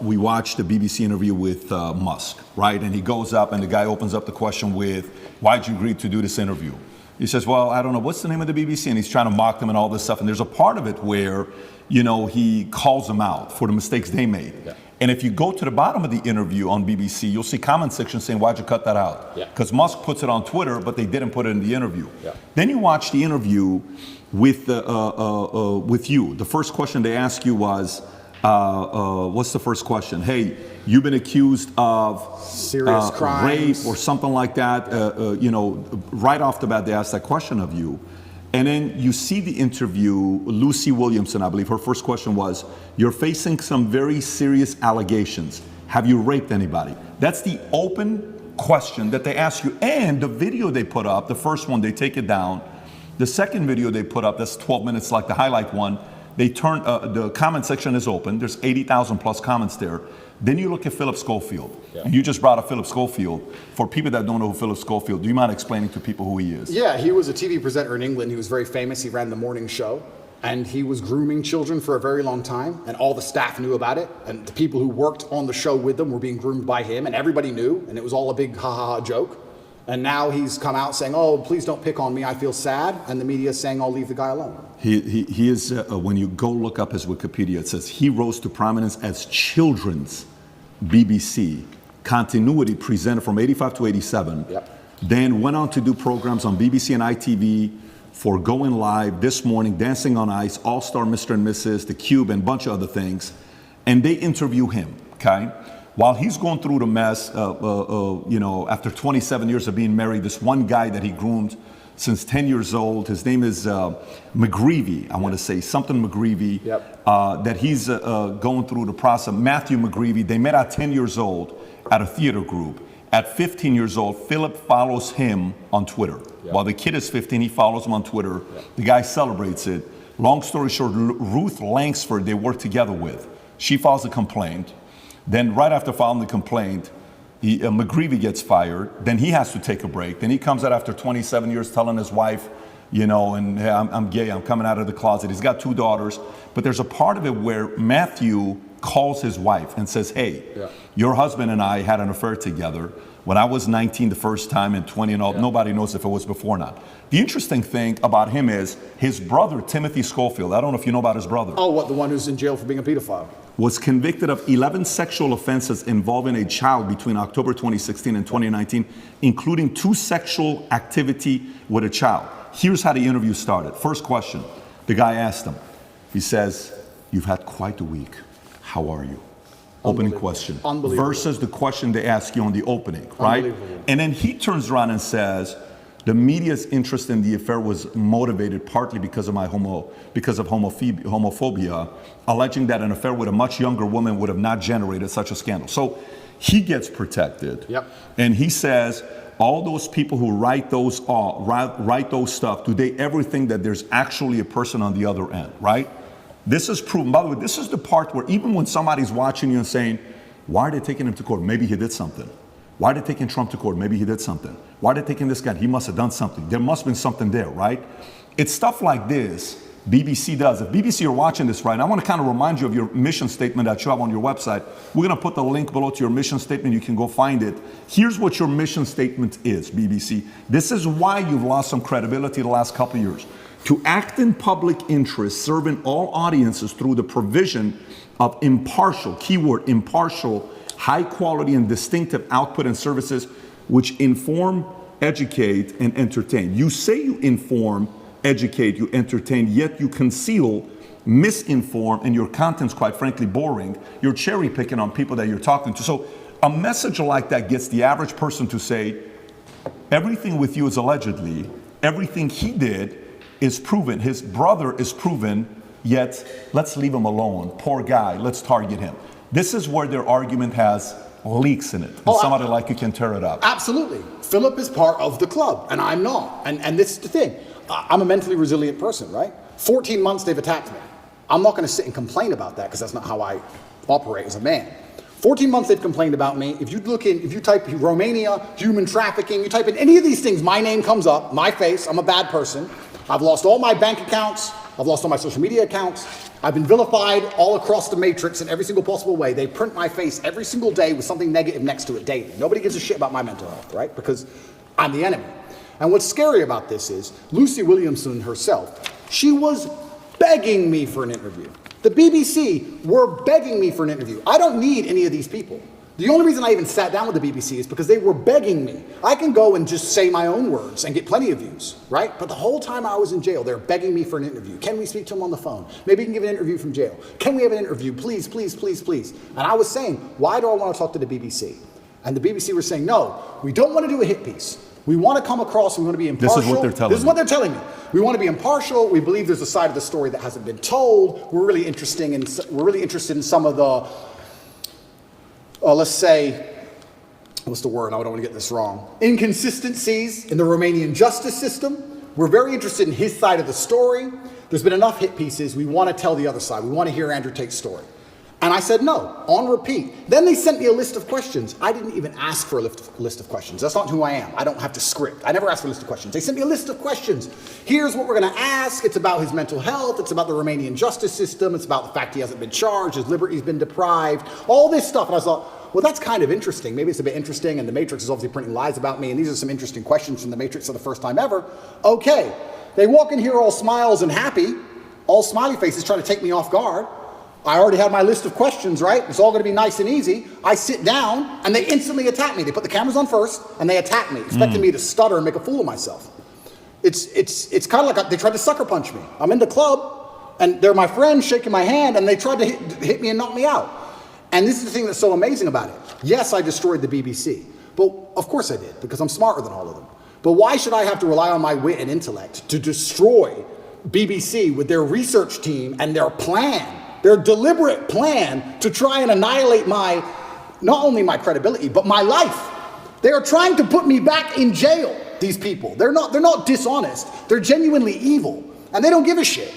we watched the BBC interview with Musk, right? And he goes up and the guy opens up the question with, why'd you agree to do this interview? He says, well, I don't know, what's the name of the BBC? And he's trying to mock them and all this stuff. And there's a part of it where, he calls them out for the mistakes they made. Yeah. And if you go to the bottom of the interview on BBC, you'll see comment section saying, why'd you cut that out? Because Musk puts it on Twitter, but they didn't put it in the interview. Yeah. Then you watch the interview with you. The first question they ask you was, what's the first question? Hey, you've been accused of serious crimes, rape or something like that. Right off the bat, they asked that question of you. And then you see the interview, Lucy Williamson, I believe, her first question was, you're facing some very serious allegations. Have you raped anybody? That's the open question that they ask you. And the video they put up, the first one, they take it down. The second video they put up, that's 12 minutes like the highlight one, they turn, the comment section is open. There's 80,000 plus comments there. Then you look at Philip Schofield. Yeah. And you just brought up Philip Schofield. For people that don't know who Philip Schofield, do you mind explaining to people who he is? Yeah, he was a TV presenter in England. He was very famous. He ran the morning show. And he was grooming children for a very long time. And all the staff knew about it. And the people who worked on the show with them were being groomed by him. And everybody knew. And it was all a big ha-ha-ha joke. And now he's come out saying, oh, please don't pick on me. I feel sad. And the media is saying, I'll leave the guy alone. He is, when you go look up his Wikipedia, it says he rose to prominence as children's BBC continuity presenter from 85 to 87. Yep. Then went on to do programs on BBC and ITV for Going Live, This Morning, Dancing on Ice, All-Star Mr. and Mrs., The Cube, and a bunch of other things. And they interview him, okay? While he's going through the mess, after 27 years of being married, this one guy that he groomed since 10 years old, his name is McGreevy, I want to say, something McGreevy, that he's going through the process. Matthew McGreevy, they met at 10 years old at a theater group. At 15 years old, Philip follows him on Twitter. While the kid is 15, he follows him on Twitter. The guy celebrates it. Long story short, Ruth Langsford, they work together with. She files a complaint. Then right after filing the complaint, McGreevy gets fired. Then he has to take a break. Then he comes out after 27 years telling his wife, and hey, I'm gay, I'm coming out of the closet. He's got 2 daughters. But there's a part of it where Matthew calls his wife and says, hey, your husband and I had an affair together when I was 19 the first time and 20 and all. Nobody knows if it was before or not. The interesting thing about him is his brother, Timothy Schofield, I don't know if you know about his brother. Oh, what, the one who's in jail for being a pedophile? Was convicted of 11 sexual offenses involving a child between October 2016 and 2019, including 2 sexual activity with a child. Here's how the interview started. First question, the guy asked him. He says, you've had quite a week. How are you? Opening question. Versus the question they ask you on the opening, right? And then he turns around and says, the media's interest in the affair was motivated partly because of homophobia, alleging that an affair with a much younger woman would have not generated such a scandal. So he gets protected. And he says, all those people who write those stuff, do they ever think that there's actually a person on the other end, right? This is proven. By the way, this is the part where even when somebody's watching you and saying, why are they taking him to court? Maybe he did something. Why are they taking Trump to court? Maybe he did something. Why are they taking this guy? He must have done something. There must have been something there, right? It's stuff like this BBC does. If BBC are watching this right now, I want to kind of remind you of your mission statement that you have on your website. We're going to put the link below to your mission statement. You can go find it. Here's what your mission statement is, BBC. This is why you've lost some credibility the last couple of years. To act in public interest, serving all audiences through the provision of impartial, keyword impartial, high quality and distinctive output and services which inform, educate, and entertain. You say you inform, educate, you entertain, yet you conceal, misinform, and your content's quite frankly boring. You're cherry picking on people that you're talking to. So a message like that gets the average person to say, everything with you is allegedly, everything he did is proven, his brother is proven, yet let's leave him alone. Poor guy, let's target him. This is where their argument has leaks in it. And somebody like you can tear it up. Absolutely. Philip is part of the club, and I'm not. And this is the thing. I'm a mentally resilient person, right? 14 months they've attacked me. I'm not going to sit and complain about that because that's not how I operate as a man. 14 months they've complained about me. If you type Romania, human trafficking, you type in any of these things, my name comes up, my face, I'm a bad person. I've lost all my bank accounts. I've lost all my social media accounts. I've been vilified all across the matrix in every single possible way. They print my face every single day with something negative next to it daily. Nobody gives a shit about my mental health, right? Because I'm the enemy. And what's scary about this is Lucy Williamson herself, she was begging me for an interview. The BBC were begging me for an interview. I don't need any of these people. The only reason I even sat down with the BBC is because they were begging me. I can go and just say my own words and get plenty of views, right? But the whole time I was in jail, they're begging me for an interview. Can we speak to him on the phone? Maybe you can give an interview from jail. Can we have an interview? Please, please, please, please. And I was saying, why do I want to talk to the BBC? And the BBC were saying, no, we don't want to do a hit piece. We want to come across, we want to be impartial. This is what they're telling me. This is what they're telling me. We want to be impartial. We believe there's a side of the story that hasn't been told. We're really interested in some of the, let's say, what's the word? I don't want to get this wrong. Inconsistencies in the Romanian justice system. We're very interested in his side of the story. There's been enough hit pieces. We want to tell the other side. We want to hear Andrew Tate's story. And I said no, on repeat. Then they sent me a list of questions. I didn't even ask for a list of questions. That's not who I am. I don't have to script. I never asked for a list of questions. They sent me a list of questions. Here's what we're going to ask. It's about his mental health. It's about the Romanian justice system. It's about the fact he hasn't been charged. His liberty's been deprived. All this stuff. And I thought, well, that's kind of interesting. Maybe it's a bit interesting. And the Matrix is obviously printing lies about me. And these are some interesting questions from the Matrix for the first time ever. Okay. They walk in here all smiles and happy, all smiley faces trying to take me off guard. I already had my list of questions, right? It's all going to be nice and easy. I sit down, and they instantly attack me. They put the cameras on first, and they attack me, expecting me to stutter and make a fool of myself. It's kind of like they tried to sucker punch me. I'm in the club, and they're my friends shaking my hand, and they tried to hit me and knock me out. And this is the thing that's so amazing about it. Yes, I destroyed the BBC. But of course I did, because I'm smarter than all of them. But why should I have to rely on my wit and intellect to destroy BBC with their research team and their plan? Their deliberate plan to try and annihilate not only my credibility, but my life. They are trying to put me back in jail, these people. They're not dishonest. They're genuinely evil. And they don't give a shit.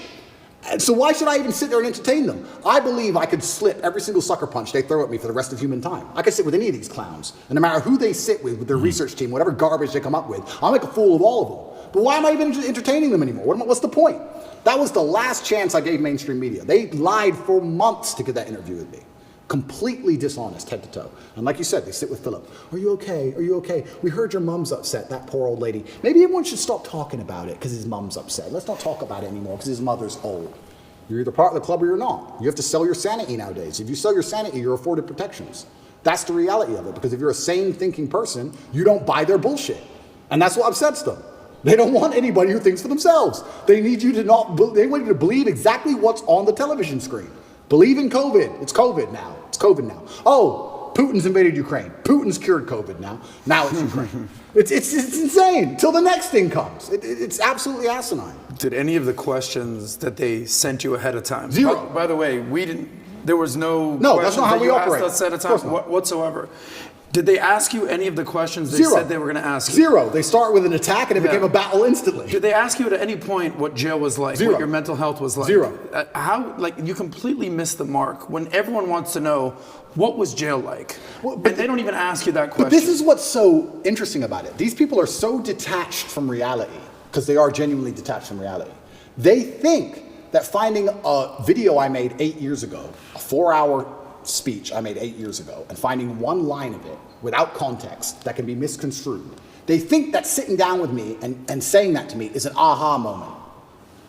And so why should I even sit there and entertain them? I believe I could slip every single sucker punch they throw at me for the rest of human time. I could sit with any of these clowns. And no matter who they sit with their research team, whatever garbage they come up with, I'll make a fool of all of them. But why am I even entertaining them anymore? What's the point? That was the last chance I gave mainstream media. They lied for months to get that interview with me. Completely dishonest, head to toe. And like you said, they sit with Philip. Are you okay? Are you okay? We heard your mom's upset, that poor old lady. Maybe everyone should stop talking about it because his mom's upset. Let's not talk about it anymore because his mother's old. You're either part of the club or you're not. You have to sell your sanity nowadays. If you sell your sanity, you're afforded protections. That's the reality of it, because if you're a sane thinking person, you don't buy their bullshit. And that's what upsets them. They don't want anybody who thinks for themselves. They need you to they want you to believe exactly what's on the television screen. Believe in COVID. It's COVID now. It's COVID now. Oh, Putin's invaded Ukraine. Putin's cured COVID now. Now it's Ukraine. It's insane. Till the next thing comes. It's absolutely asinine. Did any of the questions that they sent you ahead of time? Zero. By the way, we didn't. There was no. No, that's not how we operate. Asked us ahead of time whatsoever. Did they ask you any of the questions they said they were going to ask you? Zero. They start with an attack and it became a battle instantly. Did they ask you at any point what jail was like? Zero. What your mental health was like? Zero. How, you completely missed the mark when everyone wants to know what was jail like. And they don't even ask you that question. But this is what's so interesting about it. These people are so detached from reality, because they are genuinely detached from reality. They think that finding a video I made 8 years ago, a 4-hour speech I made 8 years ago, and finding one line of it without context that can be misconstrued, they think that sitting down with me and saying that to me is an aha moment.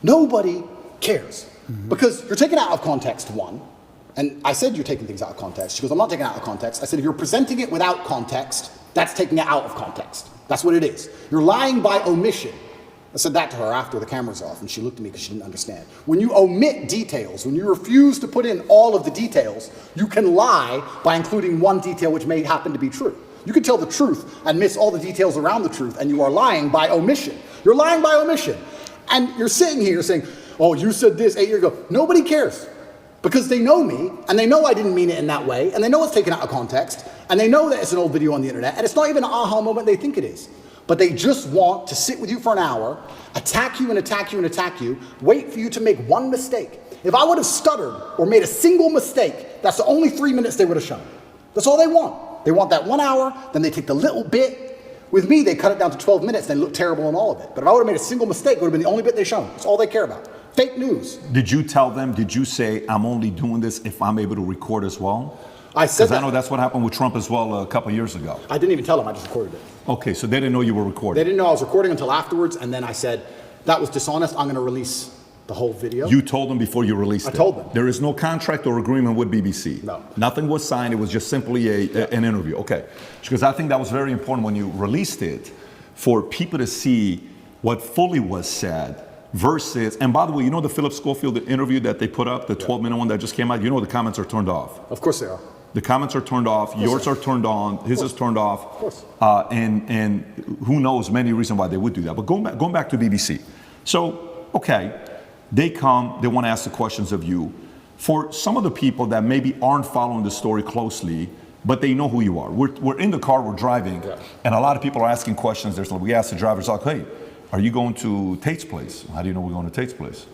Nobody cares. Because you're taking out of context, one. And I said you're taking things out of context. She goes, I'm not taking it out of context. I said, if you're presenting it without context, that's taking it out of context. That's what it is. You're lying by omission. I said that to her after the camera's off, and she looked at me because she didn't understand. When you omit details, when you refuse to put in all of the details, you can lie by including one detail which may happen to be true. You can tell the truth and miss all the details around the truth, and you are lying by omission. You're lying by omission. And you're sitting here saying, oh, you said this 8 years ago. Nobody cares. Because they know me, and they know I didn't mean it in that way, and they know it's taken out of context, and they know that it's an old video on the internet, and it's not even an aha moment they think it is. But they just want to sit with you for an hour, attack you and attack you and attack you, wait for you to make one mistake. If I would have stuttered or made a single mistake, that's the only 3 minutes they would have shown. That's all they want. They want that 1 hour, then they take the little bit. With me, they cut it down to 12 minutes, and they look terrible in all of it. But if I would have made a single mistake, it would have been the only bit they shown. That's all they care about. Fake news. Did you tell them, did you say, I'm only doing this if I'm able to record as well? I said that. Because I know that's what happened with Trump as well a couple of years ago. I didn't even tell them, I just recorded it. Okay, so they didn't know you were recording. They didn't know I was recording until afterwards, and then I said, that was dishonest, I'm gonna release the whole video. You told them before you released it? I told them. There is no contract or agreement with BBC? No. Nothing was signed, it was just simply an interview, okay. Because I think that was very important when you released it, for people to see what fully was said versus, and by the way, you know the Philip Schofield interview that they put up, the 12-minute one that just came out, you know the comments are turned off. Of course they are. The comments are turned off, yours are turned on, his is turned off. Of course. And who knows many reasons why they would do that. But going back to BBC. So, okay, they come, they want to ask the questions of you. For some of the people that maybe aren't following the story closely, but they know who you are. We're in the car, we're driving, and a lot of people are asking questions. We ask the drivers, like, hey, are you going to Tate's place? How do you know we're going to Tate's place?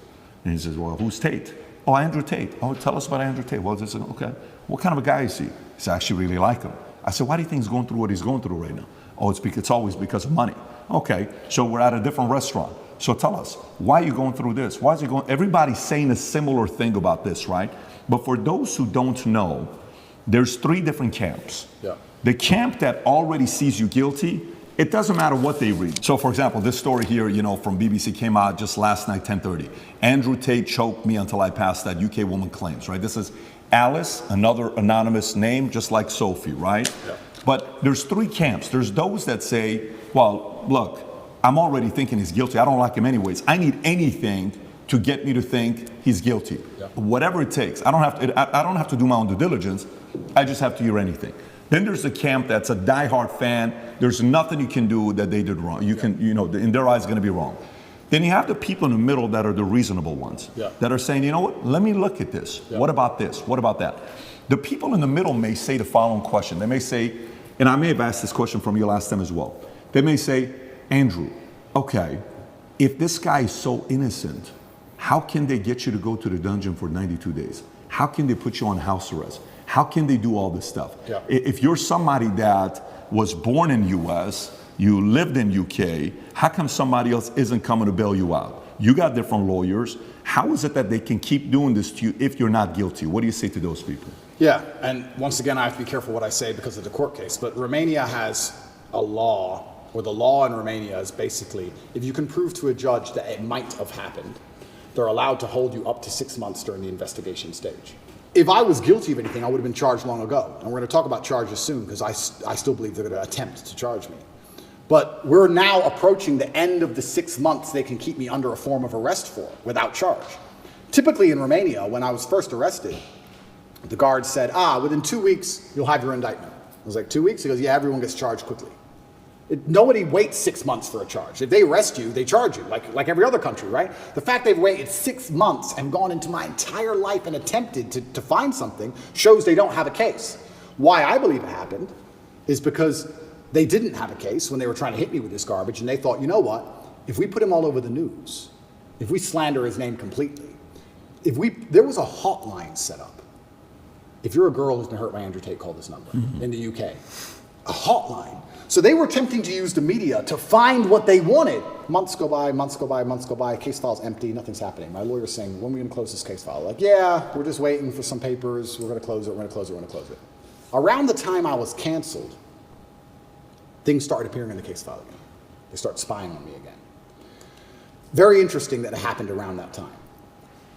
And he says, well, who's Tate? Oh, Andrew Tate. Oh, tell us about Andrew Tate. Well, this is, okay. What kind of a guy is he? He said, I actually really like him. I said, why do you think he's going through what he's going through right now? Oh, it's always because of money. Okay, so we're at a different restaurant. So tell us, why are you going through this? Why is he going? Everybody's saying a similar thing about this, right? But for those who don't know, there's 3 different camps. Yeah. The camp that already sees you guilty, it doesn't matter what they read. So for example, this story here, from BBC came out just last night, 10:30. Andrew Tate choked me until I passed that, UK woman claims, right? This is Alice, another anonymous name, just like Sophie, right? Yeah. But there's 3 camps. There's those that say, well, look, I'm already thinking he's guilty. I don't like him anyways. I need anything to get me to think he's guilty. Yeah. Whatever it takes. I don't have to do my own due diligence. I just have to hear anything. Then there's the camp that's a diehard fan. There's nothing you can do that they did wrong. In their eyes, it's going to be wrong. Then you have the people in the middle that are the reasonable ones, that are saying, you know what, let me look at this. Yeah. What about this? What about that? The people in the middle may say the following question. They may say, and I may have asked this question from you last time as well. They may say, Andrew, okay, if this guy is so innocent, how can they get you to go to the dungeon for 92 days? How can they put you on house arrest? How can they do all this stuff? Yeah. If you're somebody that was born in US, you lived in UK, how come somebody else isn't coming to bail you out? You got different lawyers. How is it that they can keep doing this to you if you're not guilty? What do you say to those people? Yeah, and once again, I have to be careful what I say because of the court case, but Romania has a law, or the law in Romania is basically, if you can prove to a judge that it might have happened, they're allowed to hold you up to 6 months during the investigation stage. If I was guilty of anything, I would have been charged long ago. And we're going to talk about charges soon because I still believe they're going to attempt to charge me. But we're now approaching the end of the 6 months they can keep me under a form of arrest for without charge. Typically in Romania, when I was first arrested, the guard said, within 2 weeks, you'll have your indictment. I was like, 2 weeks? He goes, yeah, everyone gets charged quickly. Nobody waits 6 months for a charge. If they arrest you, they charge you, like every other country, right? The fact they've waited 6 months and gone into my entire life and attempted to find something shows they don't have a case. Why I believe it happened is because they didn't have a case when they were trying to hit me with this garbage, and they thought, you know what? If we put him all over the news, if we slander his name completely, there was a hotline set up. If you're a girl who's been hurt by Andrew Tate, call this number in the UK. A hotline. So they were attempting to use the media to find what they wanted. Months go by, months go by, months go by, case file's empty, nothing's happening. My lawyer's saying, when are we gonna close this case file? Like, yeah, we're just waiting for some papers, we're gonna close it, we're gonna close it, we're gonna close it. Around the time I was canceled, things started appearing in the case file again. They start spying on me again. Very interesting that it happened around that time.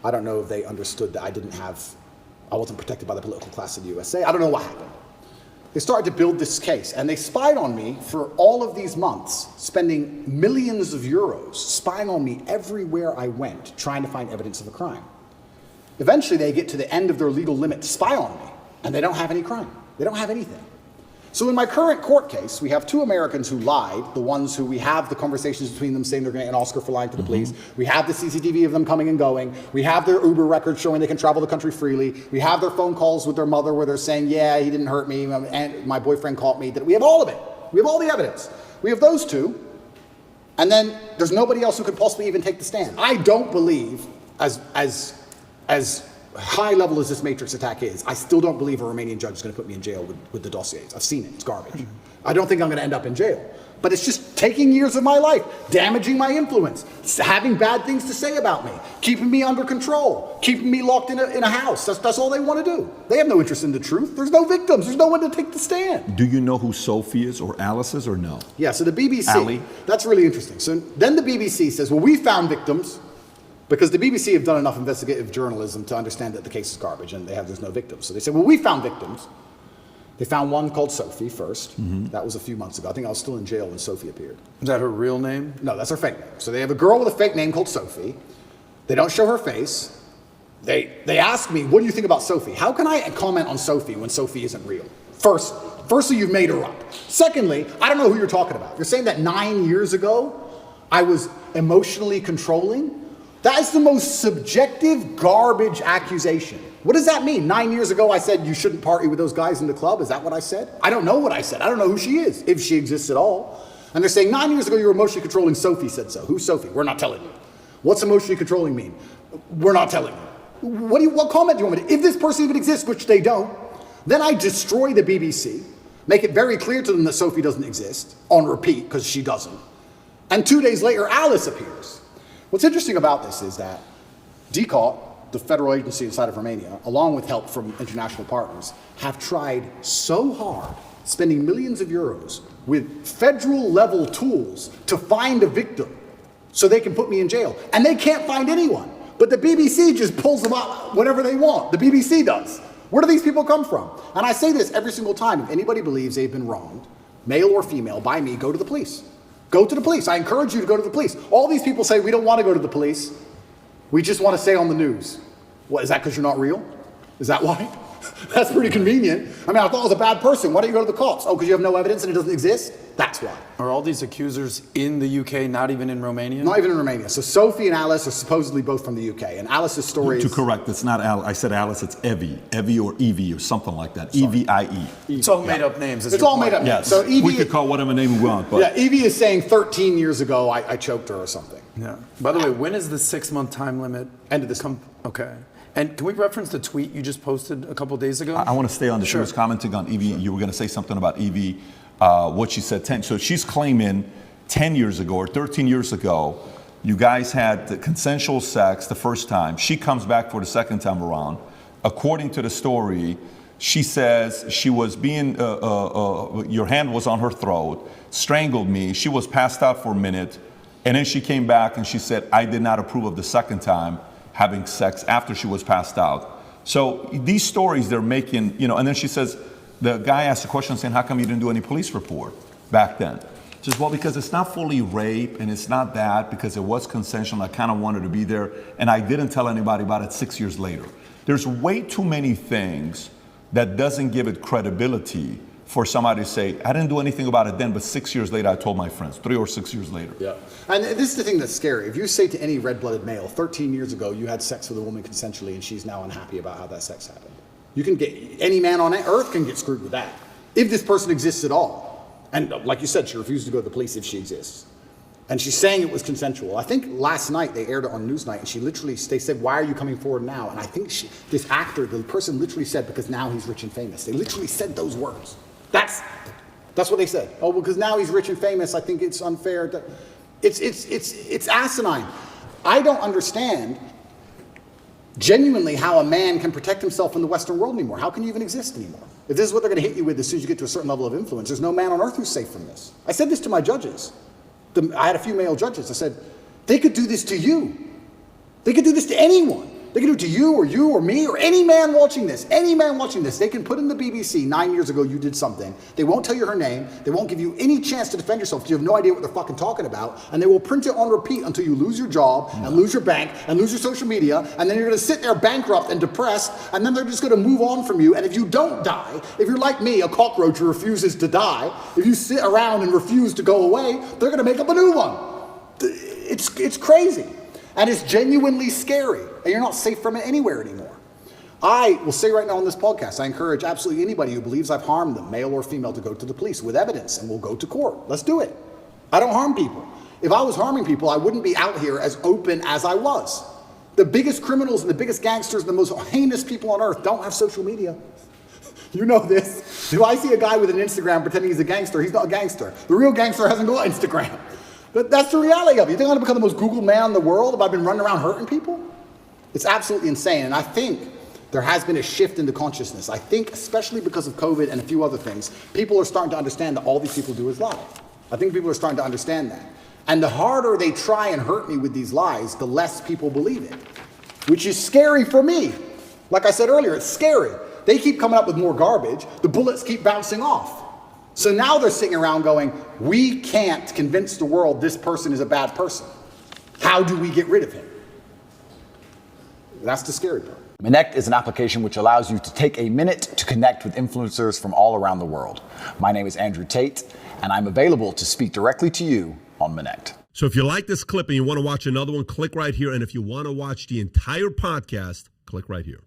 I don't know if they understood that I wasn't protected by the political class of the USA. I don't know what happened. They started to build this case, and they spied on me for all of these months, spending millions of euros, spying on me everywhere I went, trying to find evidence of a crime. Eventually, they get to the end of their legal limit to spy on me, and they don't have any crime. They don't have anything. So in my current court case, we have 2 Americans who lied, the ones who we have the conversations between them saying they're going to get an Oscar for lying to the police. We have the CCTV of them coming and going. We have their Uber records showing they can travel the country freely. We have their phone calls with their mother where they're saying, yeah, he didn't hurt me, and my boyfriend caught me. We have all of it. We have all the evidence. We have those 2, and then there's nobody else who could possibly even take the stand. I don't believe, as high level as this Matrix attack is, I still don't believe a Romanian judge is going to put me in jail with the dossiers. I've seen it. It's garbage. I don't think I'm going to end up in jail. But it's just taking years of my life, damaging my influence, having bad things to say about me, keeping me under control, keeping me locked in a house. That's all they want to do. They have no interest in the truth. There's no victims. There's no one to take the stand. Do you know who Sophie is or Alice is or no? Yeah, so the BBC, Ali? That's really interesting. So then the BBC says, well, we found victims because the BBC have done enough investigative journalism to understand that the case is garbage and there's no victims. So they said, well, we found victims. They found one called Sophie first. That was a few months ago. I think I was still in jail when Sophie appeared. Is that her real name? No, that's her fake name. So they have a girl with a fake name called Sophie. They don't show her face. They ask me, what do you think about Sophie? How can I comment on Sophie when Sophie isn't real? Firstly, you've made her up. Secondly, I don't know who you're talking about. You're saying that 9 years ago, I was emotionally controlling? That is the most subjective garbage accusation. What does that mean? 9 years ago, I said you shouldn't party with those guys in the club. Is that what I said? I don't know what I said. I don't know who she is, if she exists at all. And they're saying 9 years ago, you were emotionally controlling. Sophie said so. Who's Sophie? We're not telling you. What's emotionally controlling mean? We're not telling you. What comment do you want me to? If this person even exists, which they don't, then I destroy the BBC, make it very clear to them that Sophie doesn't exist, on repeat, because she doesn't. And 2 days later, Alice appears. What's interesting about this is that DCAT, the federal agency inside of Romania, along with help from international partners, have tried so hard, spending millions of euros with federal level tools to find a victim so they can put me in jail. And they can't find anyone. But the BBC just pulls them up whenever they want. The BBC does. Where do these people come from? And I say this every single time. If anybody believes they've been wronged, male or female, by me, go to the police. Go to the police. I encourage you to go to the police. All these people say we don't want to go to the police. We just want to stay on the news. What, is that because you're not real? Is that why? That's pretty convenient. I mean, I thought I was a bad person. Why don't you go to the cops? Oh, because you have no evidence and it doesn't exist? That's why. Are all these accusers in the UK, not even in Romania? Not even in Romania. So Sophie and Alice are supposedly both from the UK. And Alice's story To correct, it's not Alice. I said Alice, it's Evie. Evie or Evie or something like that. Evie. It's all made up names. It's all made up names. Yes. So Evie, we could call whatever name we want. But yeah, Evie is saying 13 years ago I choked her or something. Yeah. By the way, when is the 6-month time limit? End of this month. Okay. And can we reference the tweet you just posted a couple days ago? I want to stay on this. She was commenting on Evie. You were going to say something about Evie, what she said 10. So she's claiming 10 years ago or 13 years ago, you guys had the consensual sex the first time. She comes back for the second time around. According to the story, she says she was being, your hand was on her throat, strangled me. She was passed out for a minute. And then she came back and she said, I did not approve of the second time having sex after she was passed out. So these stories they're making, and then she says, the guy asked a question saying, how come you didn't do any police report back then? She says, well, because it's not fully rape and it's not that, because it was consensual and I kind of wanted to be there and I didn't tell anybody about it 6 years later. There's way too many things that doesn't give it credibility for somebody to say, I didn't do anything about it then, but 6 years later I told my friends, 3 or 6 years later. Yeah. And this is the thing that's scary. If you say to any red-blooded male, 13 years ago you had sex with a woman consensually and she's now unhappy about how that sex happened. You can get, any man on earth can get screwed with that. If this person exists at all. And like you said, she refused to go to the police if she exists. And she's saying it was consensual. I think last night they aired it on Newsnight and they said, why are you coming forward now? And I think this actor, the person literally said, because now he's rich and famous. They literally said those words. That's what they said. Oh, because now he's rich and famous, I think it's unfair. It's asinine. I don't understand genuinely how a man can protect himself in the Western world anymore. How can you even exist anymore? If this is what they're going to hit you with as soon as you get to a certain level of influence, there's no man on earth who's safe from this. I said this to my judges. I had a few male judges. I said, they could do this to you. They could do this to anyone. They can do it to you or me or any man watching this. Any man watching this. They can put in the BBC 9 years ago you did something. They won't tell you her name. They won't give you any chance to defend yourself because you have no idea what they're fucking talking about. And they will print it on repeat until you lose your job and lose your bank and lose your social media. And then you're going to sit there bankrupt and depressed. And then they're just going to move on from you. And if you don't die, if you're like me, a cockroach who refuses to die, if you sit around and refuse to go away, they're going to make up a new one. It's crazy. And it's genuinely scary. And you're not safe from it anywhere anymore. I will say right now on this podcast, I encourage absolutely anybody who believes I've harmed them, male or female, to go to the police with evidence and we'll go to court. Let's do it. I don't harm people. If I was harming people, I wouldn't be out here as open as I was. The biggest criminals and the biggest gangsters and the most heinous people on earth don't have social media. You know this. If I see a guy with an Instagram pretending he's a gangster, he's not a gangster. The real gangster hasn't got Instagram. That's the reality of it. You think I'm going to become the most Googled man in the world if I've been running around hurting people? It's absolutely insane. And I think there has been a shift in the consciousness. I think, especially because of COVID and a few other things, people are starting to understand that all these people do is lie. I think people are starting to understand that. And the harder they try and hurt me with these lies, the less people believe it, which is scary for me. Like I said earlier, it's scary. They keep coming up with more garbage. The bullets keep bouncing off. So now they're sitting around going, we can't convince the world this person is a bad person. How do we get rid of him? That's the scary part. Connect is an application which allows you to take a minute to connect with influencers from all around the world. My name is Andrew Tate, and I'm available to speak directly to you on Connect. So if you like this clip and you want to watch another one, click right here. And if you want to watch the entire podcast, click right here.